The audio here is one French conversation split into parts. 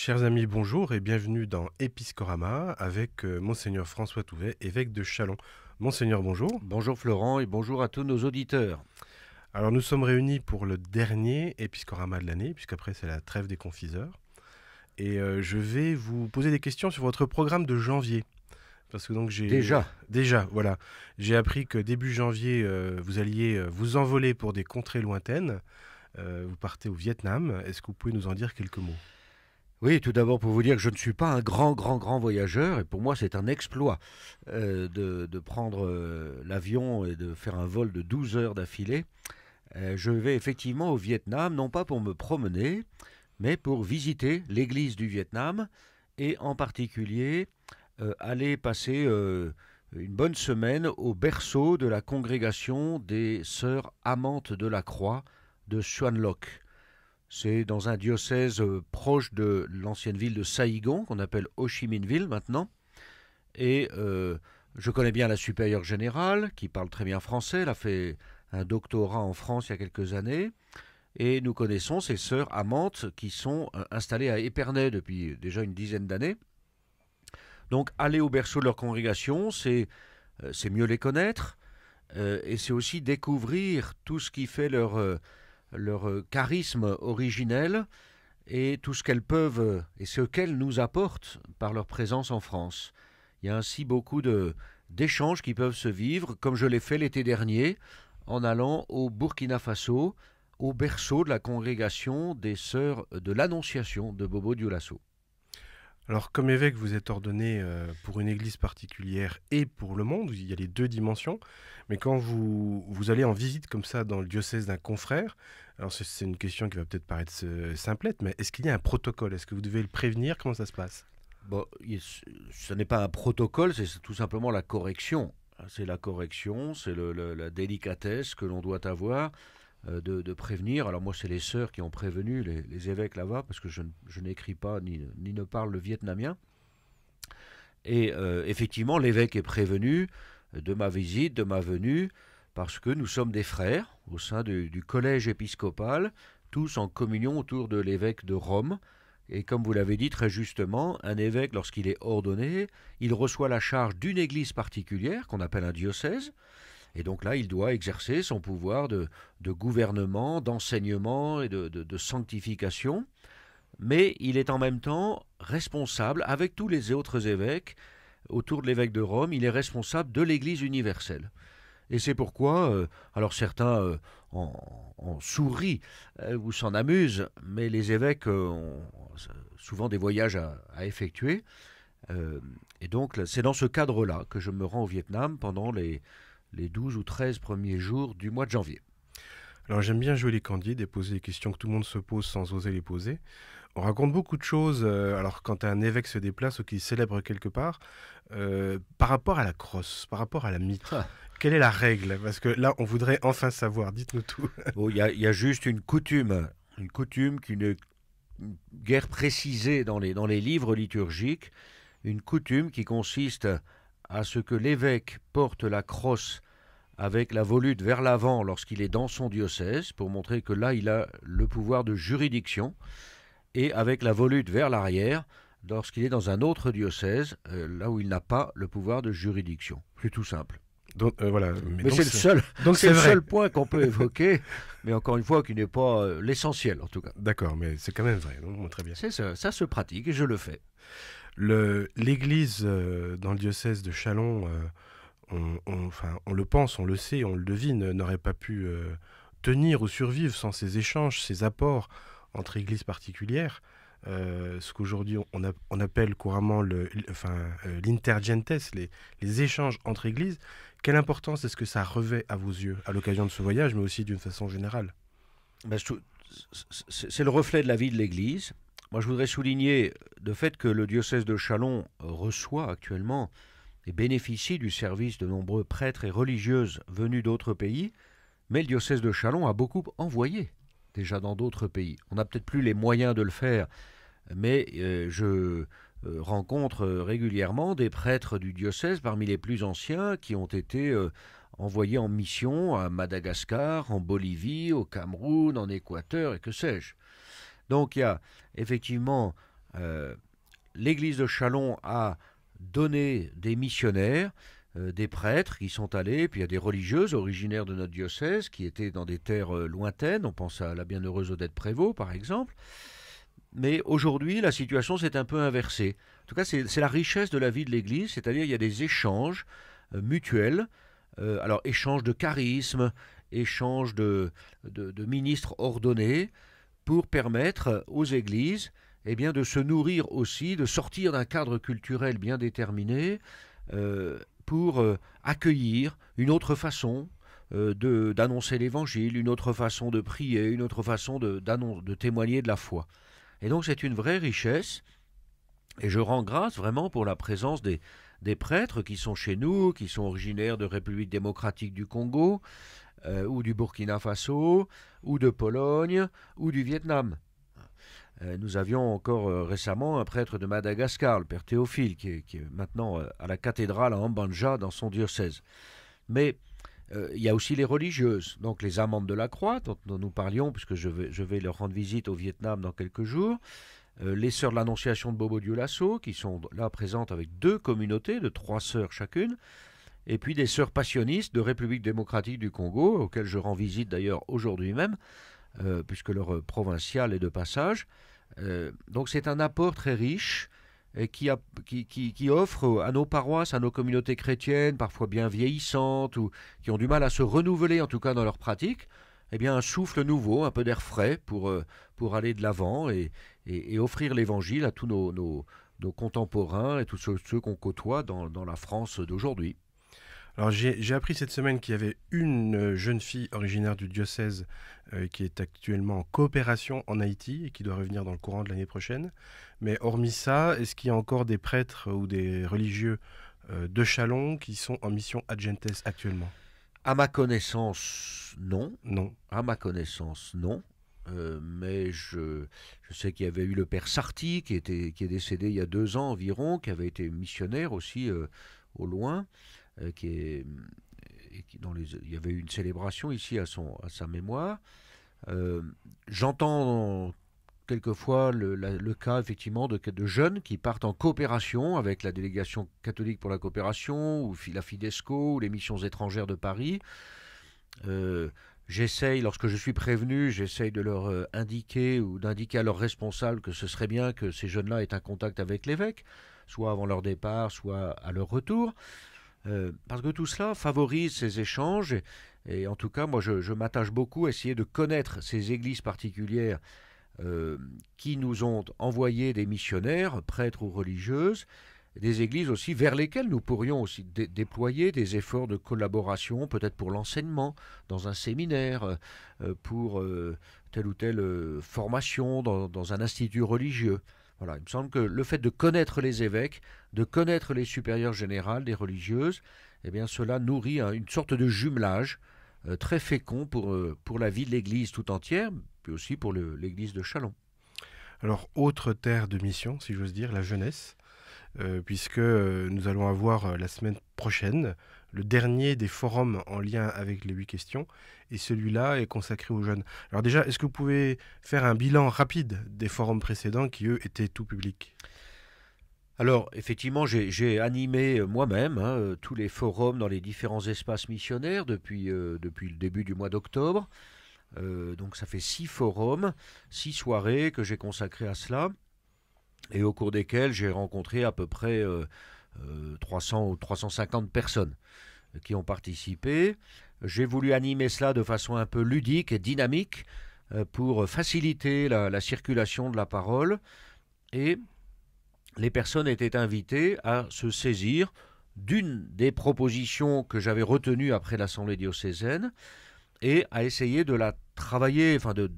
Chers amis, bonjour et bienvenue dans Épiscorama avec Monseigneur François Touvet, évêque de Châlons. Monseigneur, bonjour. Bonjour Florent et bonjour à tous nos auditeurs. Alors nous sommes réunis pour le dernier Épiscorama de l'année, puisqu'après c'est la trêve des confiseurs. Et je vais vous poser des questions sur votre programme de janvier. Parce que donc Déjà, voilà. J'ai appris que début janvier, vous alliez vous envoler pour des contrées lointaines. Vous partez au Vietnam. Est-ce que vous pouvez nous en dire quelques mots ? Oui, tout d'abord pour vous dire que je ne suis pas un grand voyageur et pour moi c'est un exploit de prendre l'avion et de faire un vol de 12 heures d'affilée. Je vais effectivement au Vietnam, non pas pour me promener, mais pour visiter l'église du Vietnam et en particulier aller passer une bonne semaine au berceau de la congrégation des Sœurs Amantes de la Croix de Xuan Loc. C'est dans un diocèse proche de l'ancienne ville de Saigon, qu'on appelle Ho Chi Minh Ville maintenant. Et je connais bien la supérieure générale, qui parle très bien français. Elle a fait un doctorat en France il y a quelques années. Et nous connaissons ces sœurs amantes qui sont installées à Épernay depuis déjà une dizaine d'années. Donc aller au berceau de leur congrégation, c'est mieux les connaître. Et c'est aussi découvrir tout ce qui fait leur charisme originel et tout ce qu'elles peuvent et ce qu'elles nous apportent par leur présence en France. Il y a ainsi beaucoup d'échanges qui peuvent se vivre, comme je l'ai fait l'été dernier, en allant au Burkina Faso, au berceau de la congrégation des Sœurs de l'Annonciation de Bobo Dioulasso. Alors, comme évêque, vous êtes ordonné pour une église particulière et pour le monde. Il y a les deux dimensions. Mais quand vous allez en visite comme ça dans le diocèse d'un confrère, alors c'est une question qui va peut-être paraître simplette, mais est-ce qu'il y a un protocole ? Est-ce que vous devez le prévenir ? Comment ça se passe ? Bon, ce n'est pas un protocole, c'est tout simplement la correction. C'est la correction, c'est la délicatesse que l'on doit avoir de prévenir. Alors moi, c'est les sœurs qui ont prévenu les évêques là-bas, parce que je n'écris pas ni ne parle le vietnamien. Et effectivement, l'évêque est prévenu de ma visite, de ma venue, parce que nous sommes des frères au sein du collège épiscopal, tous en communion autour de l'évêque de Rome. Et comme vous l'avez dit très justement, un évêque, lorsqu'il est ordonné, il reçoit la charge d'une église particulière, qu'on appelle un diocèse, et donc là, il doit exercer son pouvoir de gouvernement, d'enseignement et de sanctification, mais il est en même temps responsable, avec tous les autres évêques, autour de l'évêque de Rome, il est responsable de l'Église universelle. Et c'est pourquoi, alors certains en sourient ou s'en amusent, mais les évêques ont souvent des voyages à effectuer. Et donc c'est dans ce cadre-là que je me rends au Vietnam pendant les 12 ou 13 premiers jours du mois de janvier. Alors j'aime bien jouer les candides et poser des questions que tout le monde se pose sans oser les poser. On raconte beaucoup de choses, alors quand un évêque se déplace ou qu'il célèbre quelque part, par rapport à la crosse, par rapport à la mitre. Quelle est la règle ? Parce que là, on voudrait enfin savoir. Dites-nous tout. Bon, il y a juste une coutume qui n'est guère précisée dans les livres liturgiques, une coutume qui consiste à ce que l'évêque porte la crosse avec la volute vers l'avant lorsqu'il est dans son diocèse, pour montrer que là, il a le pouvoir de juridiction, et avec la volute vers l'arrière lorsqu'il est dans un autre diocèse, là où il n'a pas le pouvoir de juridiction. C'est tout simple. Donc, voilà. Mais c'est le seul point qu'on peut évoquer, mais encore une fois, qui n'est pas l'essentiel en tout cas. D'accord, mais c'est quand même vrai, donc, très bien. C'est ça se pratique et je le fais. L'église dans le diocèse de Châlons, on le pense, on le sait, on le devine, n'aurait pas pu tenir ou survivre sans ces échanges, ces apports entre églises particulières. Ce qu'aujourd'hui on appelle couramment l'intergentes, les échanges entre églises. Quelle importance est-ce que ça revêt à vos yeux à l'occasion de ce voyage, mais aussi d'une façon générale ? C'est le reflet de la vie de l'Église. Moi, je voudrais souligner le fait que le diocèse de Châlons reçoit actuellement et bénéficie du service de nombreux prêtres et religieuses venus d'autres pays, mais le diocèse de Châlons a beaucoup envoyé déjà dans d'autres pays. On n'a peut-être plus les moyens de le faire, mais je rencontre régulièrement des prêtres du diocèse parmi les plus anciens qui ont été envoyés en mission à Madagascar, en Bolivie, au Cameroun, en Équateur et que sais-je. Donc il y a effectivement Euh, L'église de Châlons a donné des missionnaires, des prêtres qui sont allés, puis il y a des religieuses originaires de notre diocèse qui étaient dans des terres lointaines, on pense à la bienheureuse Odette Prévost par exemple, mais aujourd'hui la situation s'est un peu inversée. En tout cas c'est la richesse de la vie de l'église, c'est-à-dire il y a des échanges mutuels, alors échange de charisme, échange de ministres ordonnés, pour permettre aux églises eh bien, de se nourrir aussi, de sortir d'un cadre culturel bien déterminé, pour accueillir une autre façon d'annoncer l'évangile, une autre façon de prier, une autre façon de témoigner de la foi. Et donc c'est une vraie richesse, et je rends grâce vraiment pour la présence des prêtres qui sont chez nous, qui sont originaires de République démocratique du Congo, ou du Burkina Faso, ou de Pologne, ou du Vietnam. Nous avions encore récemment un prêtre de Madagascar, le père Théophile, qui est maintenant à la cathédrale à Mbanja dans son diocèse. Mais il y a aussi les religieuses, donc les Amantes de la Croix, dont nous parlions, puisque je vais leur rendre visite au Vietnam dans quelques jours. Les Sœurs de l'Annonciation de Bobo Dioulasso, qui sont là présentes avec 2 communautés de 3 sœurs chacune. Et puis des sœurs passionnistes de République démocratique du Congo, auxquelles je rends visite d'ailleurs aujourd'hui même, puisque leur provincial est de passage. Donc c'est un apport très riche et qui offre à nos paroisses, à nos communautés chrétiennes, parfois bien vieillissantes, ou qui ont du mal à se renouveler en tout cas dans leur pratique, eh bien un souffle nouveau, un peu d'air frais pour aller de l'avant et offrir l'évangile à tous nos contemporains et tous ceux qu'on côtoie dans la France d'aujourd'hui. Alors j'ai appris cette semaine qu'il y avait une jeune fille originaire du diocèse qui est actuellement en coopération en Haïti et qui doit revenir dans le courant de l'année prochaine. Mais hormis ça, est-ce qu'il y a encore des prêtres ou des religieux de Châlons qui sont en mission ad gentes actuellement? À ma connaissance, non. Non. À ma connaissance, non. Mais je sais qu'il y avait eu le père Sarti qui est décédé il y a 2 ans environ, qui avait été missionnaire aussi au loin. Il y avait eu une célébration ici à sa mémoire. J'entends quelquefois le cas effectivement de jeunes qui partent en coopération avec la délégation catholique pour la coopération ou la Fidesco ou les missions étrangères de Paris. J'essaye, lorsque je suis prévenu, j'essaye de leur indiquer ou d'indiquer à leurs responsables que ce serait bien que ces jeunes-là aient un contact avec l'évêque, soit avant leur départ, soit à leur retour. Parce que tout cela favorise ces échanges et en tout cas moi je m'attache beaucoup à essayer de connaître ces églises particulières qui nous ont envoyé des missionnaires, prêtres ou religieuses, des églises aussi vers lesquelles nous pourrions aussi déployer des efforts de collaboration, peut-être pour l'enseignement dans un séminaire, pour telle ou telle formation dans un institut religieux. Voilà, il me semble que le fait de connaître les évêques, de connaître les supérieures générales des religieuses, eh bien cela nourrit une sorte de jumelage très fécond pour la vie de l'Église tout entière, puis aussi pour l'Église de Châlons. Alors, autre terre de mission, si j'ose dire, la jeunesse, puisque nous allons avoir la semaine prochaine le dernier des forums en lien avec les 8 questions, et celui-là est consacré aux jeunes. Alors déjà, est-ce que vous pouvez faire un bilan rapide des forums précédents qui, eux, étaient tout publics? Alors, effectivement, j'ai animé moi-même tous les forums dans les différents espaces missionnaires depuis le début du mois d'octobre. Donc ça fait 6 forums, 6 soirées que j'ai consacrées à cela, et au cours desquelles j'ai rencontré à peu près 300 ou 350 personnes qui ont participé. J'ai voulu animer cela de façon un peu ludique et dynamique pour faciliter la circulation de la parole, et les personnes étaient invitées à se saisir d'une des propositions que j'avais retenues après l'Assemblée diocésaine et à essayer de la travailler, enfin de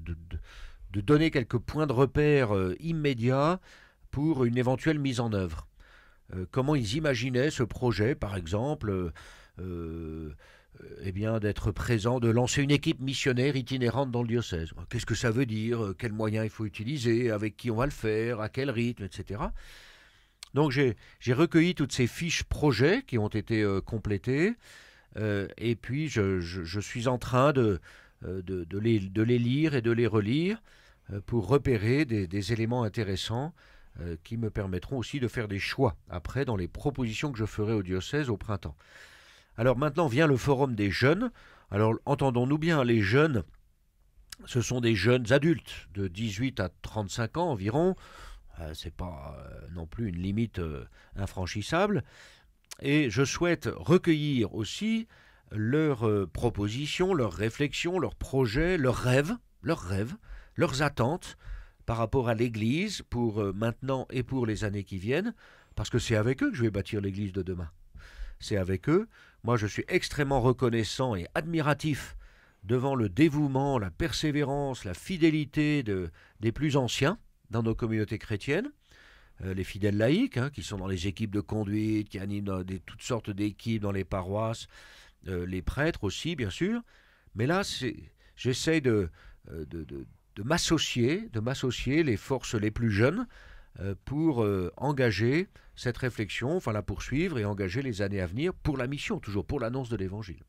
donner quelques points de repère immédiats pour une éventuelle mise en œuvre. Comment ils imaginaient ce projet, par exemple, eh bien, d'être présent, de lancer une équipe missionnaire itinérante dans le diocèse. Qu'est-ce que ça veut dire? Quels moyens il faut utiliser? Avec qui on va le faire? À quel rythme? Etc. Donc j'ai recueilli toutes ces fiches projets qui ont été complétées, et puis je suis en train de les lire et de les relire pour repérer des éléments intéressants qui me permettront aussi de faire des choix après dans les propositions que je ferai au diocèse au printemps. Alors maintenant vient le forum des jeunes. Alors entendons-nous bien, les jeunes, ce sont des jeunes adultes de 18 à 35 ans environ. C'est pas non plus une limite infranchissable. Et je souhaite recueillir aussi leurs propositions, leurs réflexions, leurs projets, leurs rêves, leurs attentes par rapport à l'Église pour maintenant et pour les années qui viennent, parce que c'est avec eux que je vais bâtir l'Église de demain. C'est avec eux. Moi, je suis extrêmement reconnaissant et admiratif devant le dévouement, la persévérance, la fidélité des plus anciens dans nos communautés chrétiennes, les fidèles laïcs, qui sont dans les équipes de conduite, qui animent toutes sortes d'équipes dans les paroisses, les prêtres aussi, bien sûr. Mais là, j'essaie de m'associer les forces les plus jeunes pour engager cette réflexion, enfin la poursuivre et engager les années à venir pour la mission, toujours pour l'annonce de l'Évangile.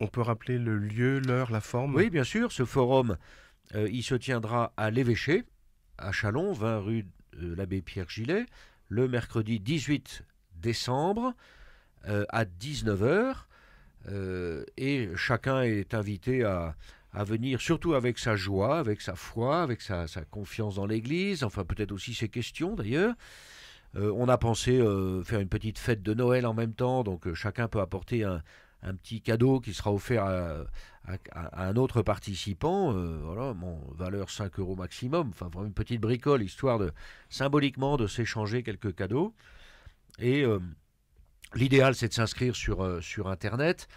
On peut rappeler le lieu, l'heure, la forme? Oui, bien sûr, ce forum, il se tiendra à l'Évêché, à Châlons, 20 rue de l'abbé Pierre Gillet, le mercredi 18 décembre à 19h. Et chacun est invité à venir, surtout avec sa joie, avec sa foi, avec sa confiance dans l'Église, enfin peut-être aussi ses questions d'ailleurs. On a pensé faire une petite fête de Noël en même temps, donc chacun peut apporter un petit cadeau qui sera offert à un autre participant, voilà, valeur 5 € maximum, enfin vraiment une petite bricole, histoire symboliquement de s'échanger quelques cadeaux. Et l'idéal, c'est de s'inscrire sur Internet,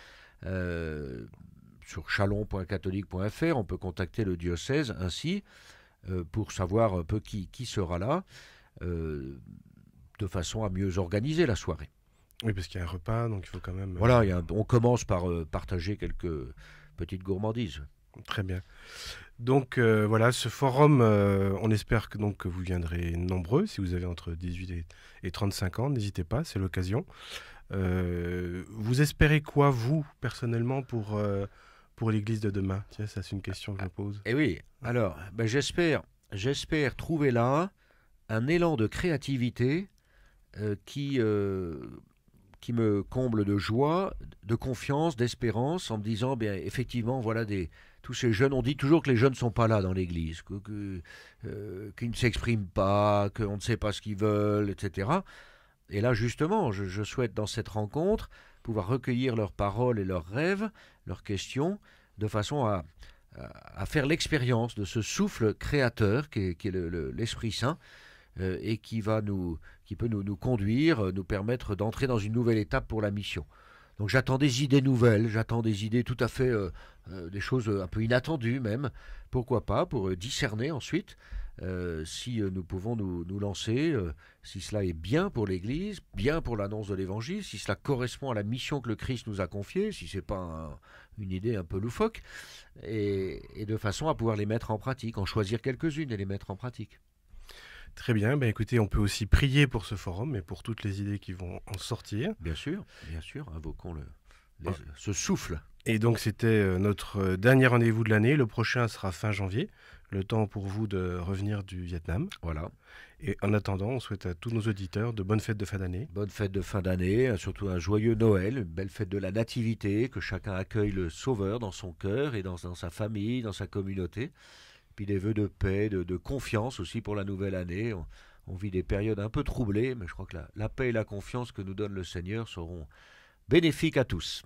sur chalon.catholique.fr. On peut contacter le diocèse ainsi pour savoir un peu qui sera là, de façon à mieux organiser la soirée. Oui, parce qu'il y a un repas, donc il faut quand même... Voilà, on commence par partager quelques petites gourmandises. Très bien. Donc voilà, ce forum, on espère que vous viendrez nombreux. Si vous avez entre 18 et 35 ans, n'hésitez pas, c'est l'occasion. Vous espérez quoi, vous, personnellement, pour l'Église de demain? Tiens, ça c'est une question que je me pose. Eh oui, alors, j'espère trouver là un élan de créativité qui me comble de joie, de confiance, d'espérance, en me disant, effectivement, voilà tous ces jeunes, on dit toujours que les jeunes ne sont pas là dans l'Église, qu'ils ne s'expriment pas, qu'on ne sait pas ce qu'ils veulent, etc. Et là, justement, je souhaite dans cette rencontre pouvoir recueillir leurs paroles et leurs rêves, leurs questions, de façon à faire l'expérience de ce souffle créateur qui est l'Esprit Saint, et qui peut nous conduire, nous permettre d'entrer dans une nouvelle étape pour la mission. Donc j'attends des idées nouvelles, j'attends des idées tout à fait, des choses un peu inattendues même, pourquoi pas, pour discerner ensuite si nous pouvons nous lancer, si cela est bien pour l'Église, bien pour l'annonce de l'Évangile, si cela correspond à la mission que le Christ nous a confiée, si ce n'est pas une idée un peu loufoque, et de façon à pouvoir les mettre en pratique, en choisir quelques-unes et les mettre en pratique. Très bien, écoutez, on peut aussi prier pour ce forum et pour toutes les idées qui vont en sortir. Bien sûr, invoquons ce souffle. Et donc c'était notre dernier rendez-vous de l'année. Le prochain sera fin janvier, le temps pour vous de revenir du Vietnam. Voilà. Et en attendant, on souhaite à tous nos auditeurs de bonnes fêtes de fin d'année. Bonne fête de fin d'année, surtout un joyeux Noël, une belle fête de la Nativité, que chacun accueille le Sauveur dans son cœur et dans sa famille, dans sa communauté. Puis des vœux de paix, de confiance aussi pour la nouvelle année. On vit des périodes un peu troublées, mais je crois que la paix et la confiance que nous donne le Seigneur seront bénéfiques à tous.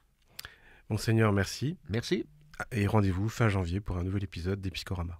Monseigneur, merci. Merci. Et rendez-vous fin janvier pour un nouvel épisode d'Episcorama.